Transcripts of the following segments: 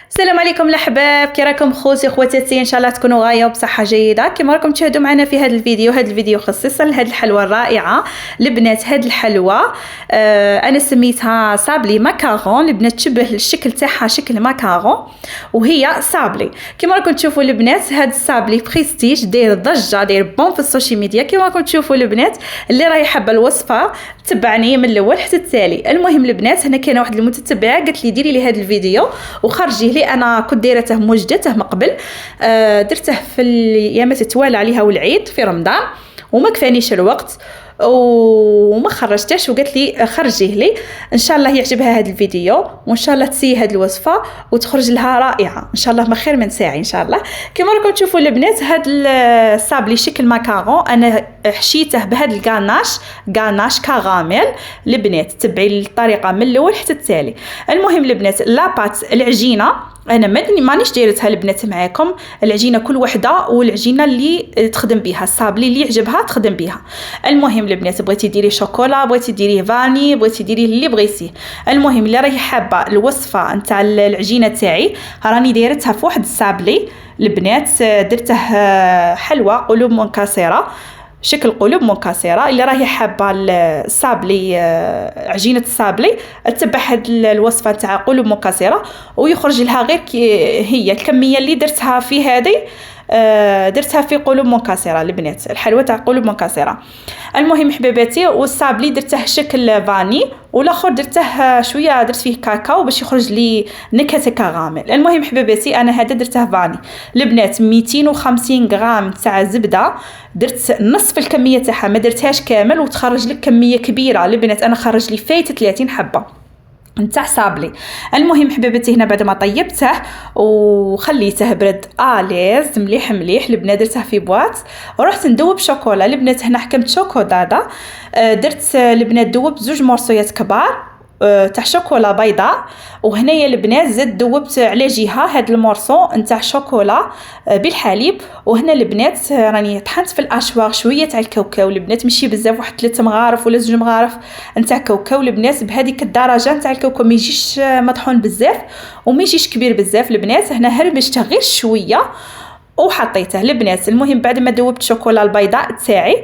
السلام عليكم الاحباب، كي راكم خوتي خواتاتي؟ ان شاء الله تكونوا غايه وبصحه جيده. كما راكم تشاهدوا معنا في هذا الفيديو خصيصا لهذه الحلوه الرائعه. البنات هذه الحلوه انا سميتها صابلي ماكارون. البنات تشبه الشكل تاعها شكل ماكارون وهي صابلي. كما راكم تشوفوا البنات هذا الصابلي بريستيج داير ضجه، داير بون في السوشيال ميديا. كما راكم تشوفوا البنات اللي راهي حابه الوصفه تبعني من الاول حتى التالي. المهم البنات هنا كاينه واحد المتتبعه قالت لي ديري لي هذا الفيديو وخرجيه لي. انا كنت دايرته موجدته من قبل، درته في الايامات تتوالى عليها والعيد في رمضان وما كفانيش الوقت وما خرجتش، وقالت لي خرجيه لي. ان شاء الله يعجبها هذا الفيديو وان شاء الله تسي هذه الوصفه وتخرج لها رائعه ان شاء الله، ما خير من ساعي ان شاء الله. كما راكم تشوفوا البنات هذا الصابلي شكل ماكارون انا حشيته بهذا الغاناش كراميل. البنات تبعي الطريقه من الاول حتى التالي. المهم البنات لاباط العجينه انا مانيش دايرتها البنات معاكم، العجينه كل وحده والعجينه اللي تخدم بها، الصابلي اللي يعجبها تخدم بها. المهم البنات بغيتي ديري شوكولا، بغيتي ديريه فاني، بغيتي ديريه اللي بغيتيه. المهم اللي راهي حابه الوصفه نتاع العجينه تاعي راني دايرتها في واحد الصابلي البنات، درته حلوه قلوب منكسره شكل قلوب منكسره. اللي راهي حابه الصابلي عجينه الصابلي تتبع هاد الوصفه تاع قلوب منكسره ويخرج لها غير هي الكميه اللي درتها في هذه، درتها في قلوب منكسره البنات، الحلوه تاع قلوب منكسره. المهم حبيباتي والصابلي درته شكل فاني والاخر درته شويه درت فيه كاكاو باش يخرج لي نكهه كراميل. المهم حبيباتي انا هذا درته فاني البنات. 250 غرام تاع زبده، درت نصف الكميه تاعها ما درتهاش كامل وتخرج لك كميه كبيره البنات. انا خرج لي فايته 30 حبه نتاع صابلي. المهم حبيبتي هنا بعد ما طيبته وخليته برد اليز مليح البنات درته في بواط ورحت ندوب شوكولا البنات. هنا حكمت شوكولاته، درت البنات دوبت 2 مرصويات كبار تاع شوكولا بيضاء، وهنايا البنات زدت دوبت على جهه هاد المورسو نتاع شوكولا بالحليب. وهنا البنات راني طحنت في الاشواغ شويه تاع الكاوكاو البنات، ماشي بزاف، واحد 3 مغارف ولا 2 مغارف نتاع كاوكاو البنات بهذيك الدرجه نتاع الكاوكاو، ما يجيش مطحون بزاف وما يجيش كبير بزاف البنات. هنا هرمشته غير شويه وحطيته البنات. المهم بعد ما دوبت شوكولا البيضاء تاعي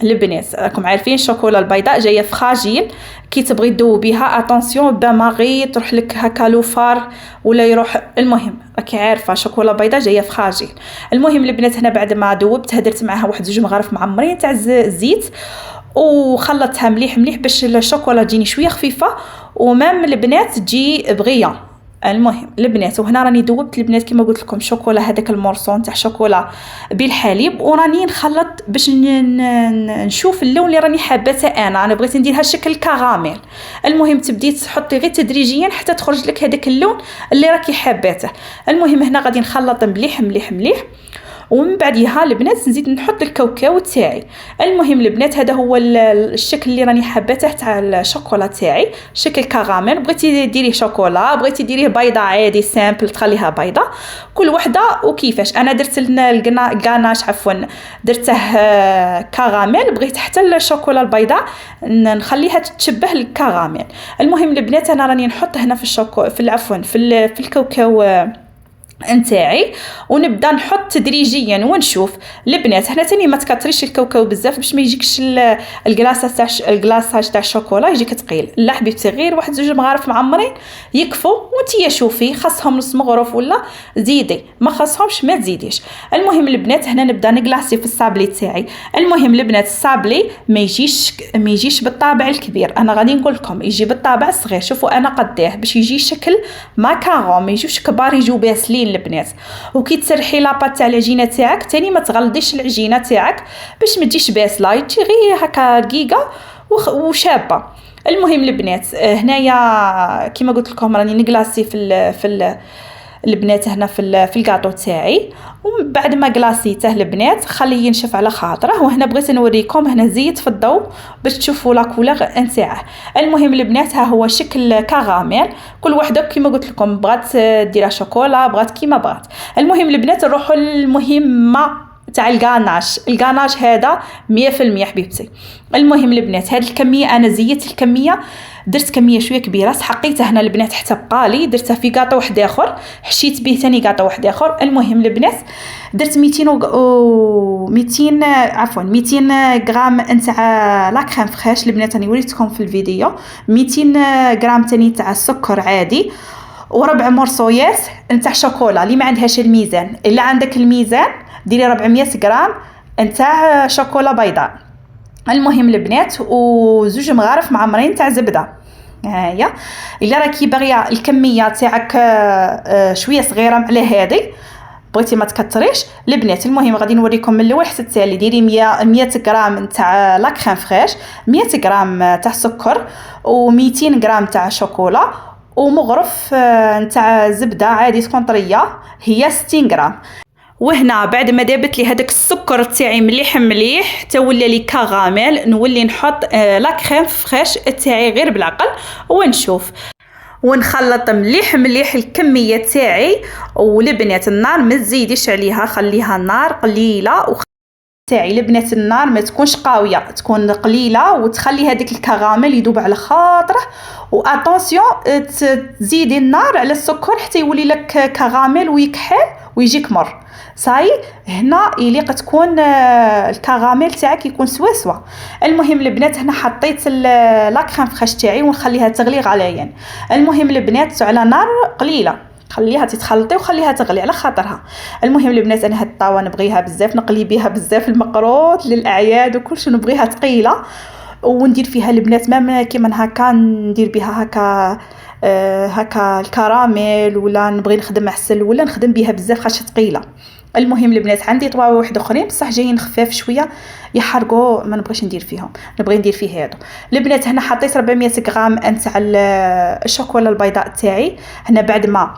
البنات، راكم عارفين الشوكولا البيضاء جايه فراجيل، كي تبغي تذوبيها اتونسيون با غي تروح لك هكا لوفار ولا يروح. المهم راكي عارفه شوكولا بيضاء جايه فراجيل. المهم البنات هنا بعد ما ذوبتها درت معها واحد 2 مغارف معمرين تاع الزيت وخلطتها مليح باش الشوكولا تجيني شويه خفيفه ومام البنات تجي بغيه. المهم البنات وهنا راني ذوبت البنات كما قلت لكم شوكولا هذاك المورسون تاع شوكولا بالحليب وراني نخلط باش نشوف اللون اللي راني حابته. انا بغيت نديرها شكل كراميل. المهم تبدي تحطي غير تدريجيا حتى تخرج لك هذاك اللون اللي راكي حابته. المهم هنا غادي نخلط مليح ومن بعدها البنات نزيد نحط الكاوكاو تاعي. المهم البنات هذا هو الشكل اللي راني حابته تاع الشوكولا تاعي شكل كراميل. بغيتي ديريه شوكولا، بغيتي ديريه بيضه عادي سامبل تخليها بيضه، كل وحده وكيفاش. انا درت الغاناش درته كراميل، بغيت حتى الشوكولا البيضاء نخليها تشبه الكراميل. المهم البنات انا راني نحط هنا في الكاوكاو نتاعي ونبدا نحط تدريجيا ونشوف البنات. هنا تاني ما تكثريش الكاوكاو بزاف باش ما يجيكش الكلاصاج تاع الشوكولا يجيك ثقيل. لا حبيبتي غير 1 2 مغارف معمرين يكفوا، وانتي شوفي خاصهم نص مغرف ولا زيدي، ما خاصهمش ما تزيديش. المهم البنات هنا نبدا نكلاصي في الصابلي تاعي. المهم البنات الصابلي ما يجيش بالطابع الكبير، انا غادي نقول لكم يجي بالطابع الصغير. شوفوا انا قداه باش يجي شكل ماكارون، ما يجوش كبار يجوا باسلين البنات. وكي تسرحي لاباط تاع العجينه تاعك تاني ما تغلضيش العجينه تاعك باش ما تجيش باسله، تجي غير هكا دقيقه وشابه. المهم البنات هنايا كما قلت لكم راني نكلاصي في البنات هنا في الكاطو تاعي. ومن بعد ما كلاصيته البنات خليه ينشف على خاطره. وهنا بغيت نوريكم هنا زيت في الضوء باش تشوفوا لا كولور نتاعه. المهم البنات ها هو شكل كراميل، كل وحده كما قلت لكم بغات ديرها شوكولا بغات كيما بغات. المهم البنات نروحوا للمهمه تاع الكاناج هذا 100% حبيبتي. المهم البنات هاد الكميه انا زيدت الكميه، درت كميه شويه كبيره، سحقيتها هنا البنات حتى بقالي، درتها في كاطو واحد اخر، حشيت به ثاني كاطو واحد اخر. المهم البنات درت 200 غرام نتاع لا كريم فريش البنات، راني وريتكم في الفيديو. 200 غرام ثاني تاع السكر عادي، وربع مرصويات نتاع شوكولا. اللي ما عندهاش الميزان، الا عندك الميزان ديري 400 غرام نتاع شوكولا بيضاء. المهم البنات وزوج مغارف معمرين تاع زبده. هيا الا راكي باغيه الكميه تاعك شويه صغيره على هذه، بغيتي ما تكثريش البنات. المهم غادي نوريكم من الاول حتى التالي. ديري 100 غرام تاع لا كريم فريش، 100 غرام تاع سكر، و200 غرام تاع شوكولا، ومغرف نتاع زبده عادي تكون طريه هي 60 غرام. وهنا بعد ما دابت لي هذاك السكر تاعي مليح تولى لي كراميل، نولي نحط لا كريم فريش تاعي غير بالعقل ونشوف ونخلط مليح الكميه تاعي. والبنات النار ما تزيديش عليها، خليها النار قليله تاعي البنات، النار ما تكونش قويه، تكون قليله، وتخلي هذاك الكراميل يذوب على خاطره. واتونسيون تزيدي النار على السكر حتى يولي لك كراميل ويكحل ويجيك مر. صاي هنا يليق تكون الكراميل تاعك يكون سوا. المهم البنات هنا حطيت لا كريم فريش تاعي ونخليها تغلي غليان. المهم البنات على نار قليله، خليها تتخلطي وخليها تغلي على خاطرها. المهم البنات انا هاد الطاوه نبغيها بزاف، نقلي بها بزاف المقروط للاعياد وكلش، نبغيها ثقيله وندير فيها البنات ما كيما هكا، ندير بها هكا الكراميل، ولا نبغي نخدم عسل، ولا نخدم بها بزاف خاطر ثقيله. المهم البنات عندي طواوع واحد اخرين بصح جايين خفاف شويه يحرقوا، ما نبغيش ندير فيهم، نبغي ندير فيه هادو. البنات هنا حطيت 400 غرام نتاع الشوكولا البيضاء تاعي. هنا بعد ما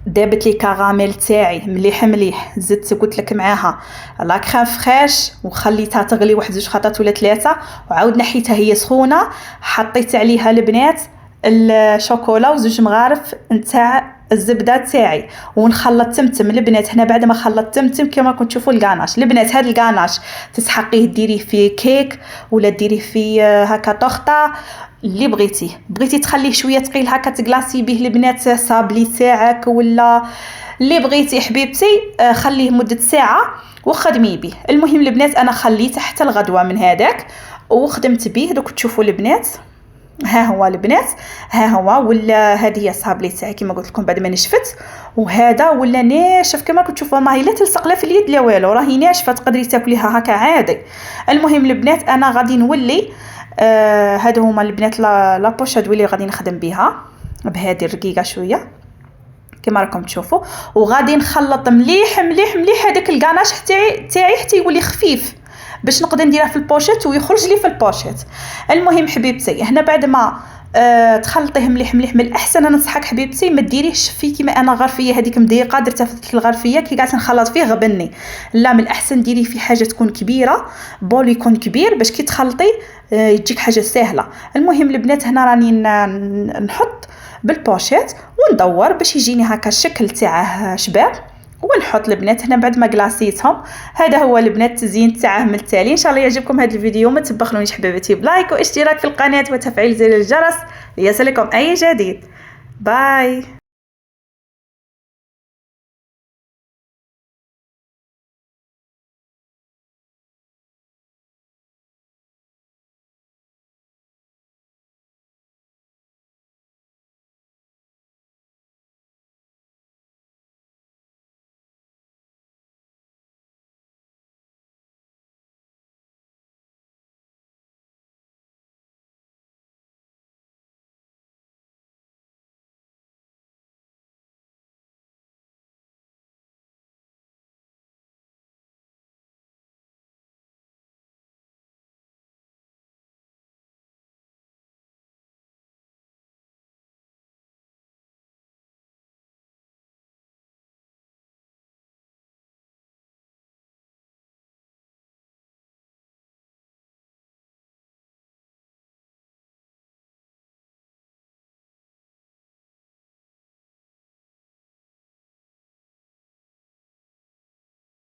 دابت لي كراميل تاعي مليح زدت قلت لك معاها لا كريم فريش وخليتها تغلي واحد 2 خطرات ولا 3، وعاود نحيتها هي سخونه، حطيت عليها البنات الشوكولا وزوج مغارف نتاع الزبده تاعي، ونخلط تمتم البنات. هنا بعد ما خلطت تمتم كما راكم تشوفوا الكاناش البنات، هذا الكاناش تسحقيه ديريه في كيك ولا ديريه في هكا طوخطه اللي بغيتي تخليه شويه ثقيل هكا تكلاصي به البنات صابلي تاعك ولا اللي بغيتي حبيبتي، خليه مده ساعه وخدمي به. المهم البنات انا خليته حتى الغدوه من هذاك وخدمت به. دوك تشوفوا البنات ها هو البنات، ها هو ولا هذه هي الصابلي تاعي كما قلت لكم بعد ما نشفت، وهذا ولا ناشف كما راكم تشوفوا، ما هي لا تلصق لا في اليد لا والو، راهي ناشفه تقدري تاكليها هكا عادي. المهم البنات انا غادي نولي هادو هما البنات لا بوشاد ولي غادي نخدم بها بهذه الرقيقه شويه كما راكم تشوفوا، وغادي نخلط مليح هذاك الكاناش تاعي حتى يولي خفيف باش نقدر نديرها في البوشيت ويخرج لي في البوشيت. المهم حبيبتي هنا بعد ما تخلطيه مليح من الاحسن ننصحك حبيبتي ما ديريهش فيه كيما انا غرفيه هذيك مضيقه درتها في الغرفيه كي قاعده نخلط فيه غبني، لا من الاحسن ديري في حاجه تكون كبيره، بول يكون كبير باش كي تخلطي يجيك حاجه سهله. المهم البنات هنا راني نحط بالبوشيت وندور باش يجيني هكا الشكل تاعه شباب، ونحط البنات هنا بعد ما كلاصيتهم. هذا هو البنات التزيين تاعه من التالي. ان شاء الله يعجبكم هذا الفيديو، ما تبخلونيش حبيبتي بلايك واشتراك في القناه وتفعيل زر الجرس ليصلكم اي جديد. باي.